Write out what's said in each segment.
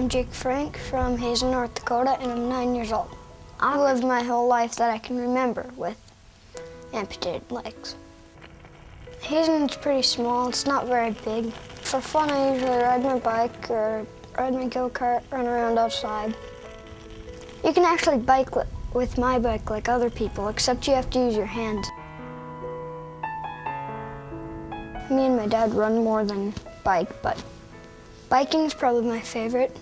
I'm Jake Frank from Hazen, North Dakota, and I'm 9 years old. I lived my whole life that I can remember with amputated legs. Hazen's pretty small, it's not very big. For fun, I usually ride my bike or ride my go-kart, run around outside. You can actually bike with my bike like other people, except you have to use your hands. Me and my dad run more than bike, but biking is probably my favorite.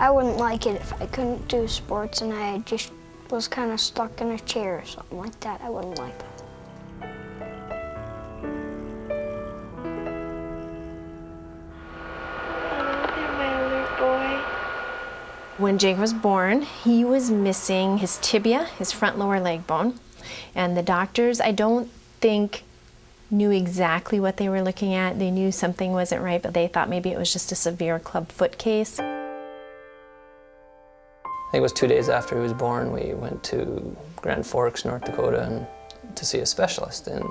I wouldn't like it if I couldn't do sports and I just was kind of stuck in a chair or something like that. I wouldn't like that. When Jake was born, he was missing his tibia, his front lower leg bone, and the doctors, I don't think, knew exactly what they were looking at. They knew something wasn't right, but they thought maybe it was just a severe club foot case. I think it was 2 days after he was born, we went to Grand Forks, North Dakota, and to see a specialist. And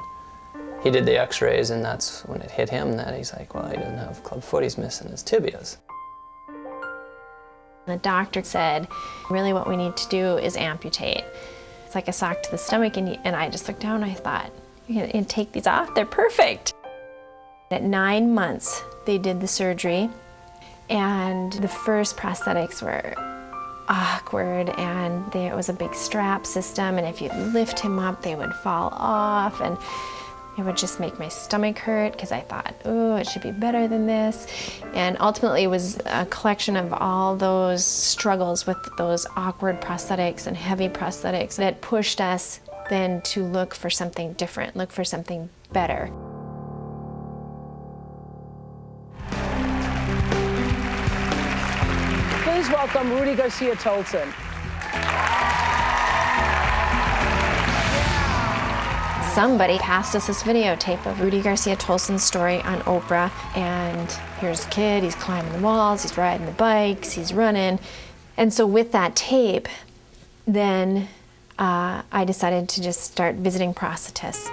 he did the x-rays, and that's when it hit him that he's like, well, he doesn't have club foot, he's missing his tibias. The doctor said, really what we need to do is amputate. It's like a sock to the stomach, and I just looked down and I thought, you can take these off, they're perfect. At 9 months, they did the surgery, and the first prosthetics were awkward, and it was a big strap system, and if you lift him up, they would fall off, and it would just make my stomach hurt because I thought, oh, it should be better than this. And ultimately it was a collection of all those struggles with those awkward prosthetics and heavy prosthetics that pushed us then to look for something different, look for something better. Please welcome Rudy Garcia-Tolson. Somebody passed us this videotape of Rudy Garcia-Tolson's story on Oprah, and here's a kid, he's climbing the walls, he's riding the bikes, he's running. And so with that tape, then I decided to just start visiting prosthetists.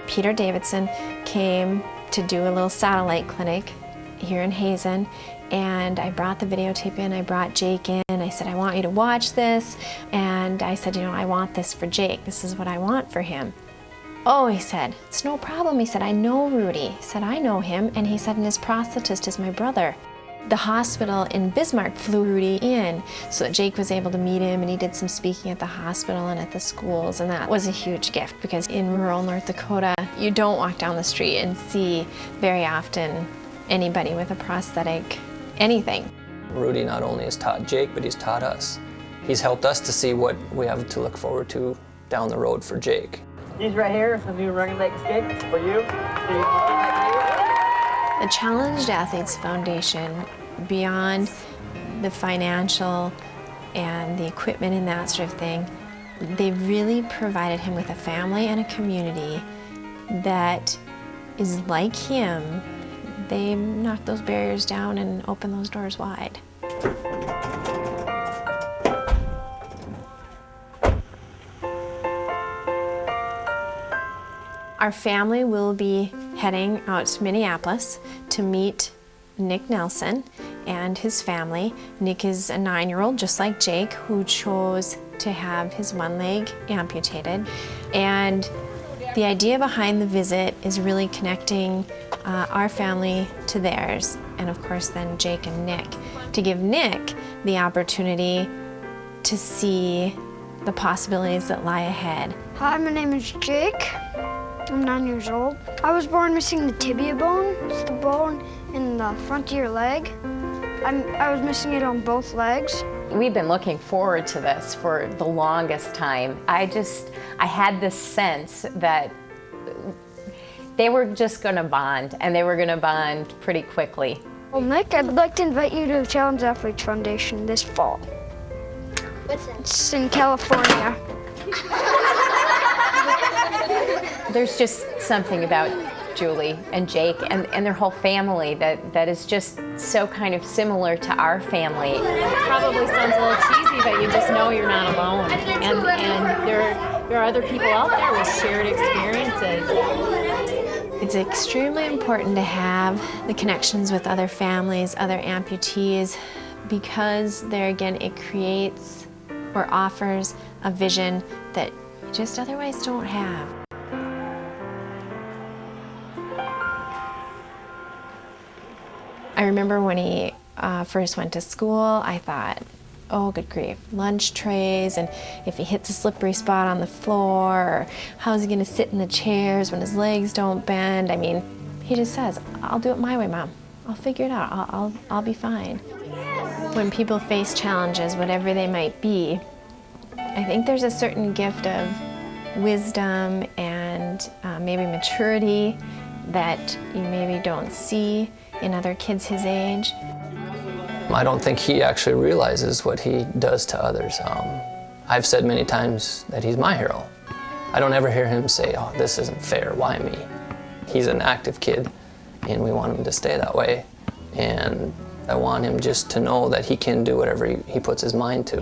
Peter Davidson came to do a little satellite clinic here in Hazen, and I brought the videotape in, I brought Jake in, I said, I want you to watch this. And I said, you know, I want this for Jake, this is what I want for him. Oh, he said, it's no problem. He said, I know Rudy. He said, I know him. And he said, and his prosthetist is my brother. The hospital in Bismarck flew Rudy in so that Jake was able to meet him, and he did some speaking at the hospital and at the schools, and that was a huge gift because in rural North Dakota, you don't walk down the street and see very often anybody with a prosthetic, anything. Rudy not only has taught Jake, but he's taught us. He's helped us to see what we have to look forward to down the road for Jake. These right here, the new running leg escape for you. The Challenged Athletes Foundation, beyond the financial and the equipment and that sort of thing, they really provided him with a family and a community that is like him. They knocked those barriers down and opened those doors wide. Our family will be heading out to Minneapolis to meet Nick Nelson and his family. Nick is a 9-year-old, just like Jake, who chose to have his one leg amputated. And the idea behind the visit is really connecting our family to theirs, and of course then Jake and Nick, to give Nick the opportunity to see the possibilities that lie ahead. Hi, my name is Jake. I'm 9 years old. I was born missing the tibia bone. It's the bone in the front of your leg. I was missing it on both legs. We've been looking forward to this for the longest time. I had this sense that they were just gonna bond, and they were gonna bond pretty quickly. Well, Nick, I'd like to invite you to the Challenged Athletes Foundation this fall. What's that? It's in California. There's just something about Julie and Jake and their whole family that is just so kind of similar to our family. It probably sounds a little cheesy, but you just know you're not alone. And there are other people out there with shared experiences. It's extremely important to have the connections with other families, other amputees, because there again, it creates or offers a vision that you just otherwise don't have. I remember when he first went to school, I thought, oh, good grief, lunch trays, and if he hits a slippery spot on the floor, or how's he gonna sit in the chairs when his legs don't bend? I mean, he just says, I'll do it my way, Mom. I'll figure it out, I'll be fine. When people face challenges, whatever they might be, I think there's a certain gift of wisdom and maybe maturity that you maybe don't see in other kids his age. I don't think he actually realizes what he does to others. I've said many times that he's my hero. I don't ever hear him say, oh, this isn't fair, why me? He's an active kid, and we want him to stay that way. And I want him just to know that he can do whatever he puts his mind to.